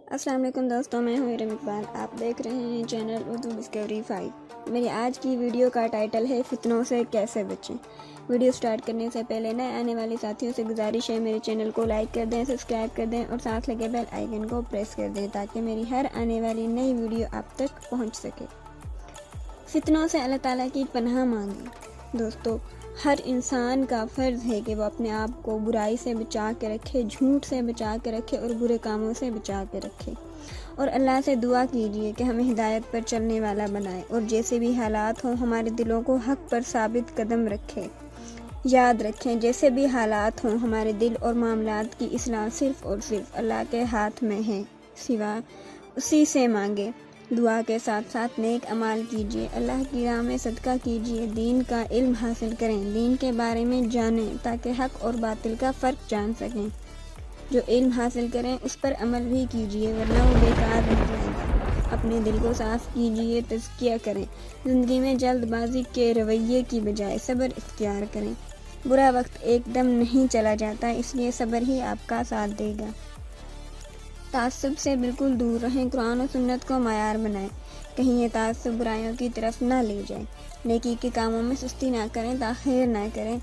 السلام علیکم دوستوں، میں ہوں ارم اقبال۔ آپ دیکھ رہے ہیں چینل اردو ڈسکوری 5۔ میری آج کی ویڈیو کا ٹائٹل ہے فتنوں سے کیسے بچیں۔ ویڈیو سٹارٹ کرنے سے پہلے نئے آنے والے ساتھیوں سے گزارش ہے میرے چینل کو لائک کر دیں، سبسکرائب کر دیں اور ساتھ لگے بیل آئیکن کو پریس کر دیں تاکہ میری ہر آنے والی نئی ویڈیو آپ تک پہنچ سکے۔ فتنوں سے اللہ تعالیٰ کی پناہ مانگیں۔ دوستو، ہر انسان کا فرض ہے کہ وہ اپنے آپ کو برائی سے بچا کے رکھے، جھوٹ سے بچا کے رکھے اور برے کاموں سے بچا کے رکھے، اور اللہ سے دعا کیجیے کہ ہمیں ہدایت پر چلنے والا بنائے اور جیسے بھی حالات ہوں ہمارے دلوں کو حق پر ثابت قدم رکھے۔ یاد رکھیں، جیسے بھی حالات ہوں ہمارے دل اور معاملات کی اصلاح صرف اور صرف اللہ کے ہاتھ میں ہے، سوا اسی سے مانگے۔ دعا کے ساتھ ساتھ نیک اعمال کیجیے، اللہ کی راہ میں صدقہ کیجیے، دین کا علم حاصل کریں، دین کے بارے میں جانیں تاکہ حق اور باطل کا فرق جان سکیں۔ جو علم حاصل کریں اس پر عمل بھی کیجیے ورنہ وہ بیکار رہ جائے گا۔ اپنے دل کو صاف کیجیے، تزکیہ کریں، زندگی میں جلد بازی کے رویے کی بجائے صبر اختیار کریں۔ برا وقت ایک دم نہیں چلا جاتا، اس لیے صبر ہی آپ کا ساتھ دے گا۔ تعصب سے بالکل دور رہیں، قرآن و سنت کو معیار بنائیں، کہیں یہ تعصب برائیوں کی طرف نہ لے جائیں۔ نیکی کے کاموں میں سستی نہ کریں، تاخیر نہ کریں۔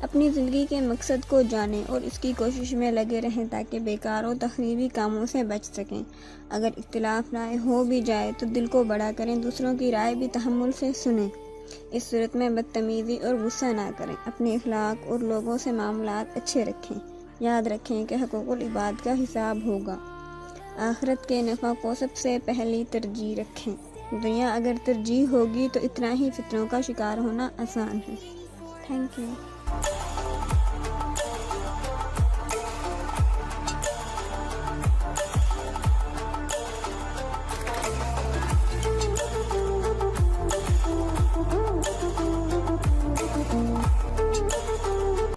اپنی زندگی کے مقصد کو جانیں اور اس کی کوشش میں لگے رہیں تاکہ بیکار و تخریبی کاموں سے بچ سکیں۔ اگر اختلاف رائے ہو بھی جائے تو دل کو بڑا کریں، دوسروں کی رائے بھی تحمل سے سنیں۔ اس صورت میں بدتمیزی اور غصہ نہ کریں، اپنے اخلاق اور لوگوں سے معاملات اچھے رکھیں۔ یاد رکھیں کہ حقوق العباد کا حساب ہوگا۔ آخرت کے نفع کو سب سے پہلی ترجیح رکھیں۔ دنیا اگر ترجیح ہوگی تو اتنا ہی فتنوں کا شکار ہونا آسان ہے۔ Thank you.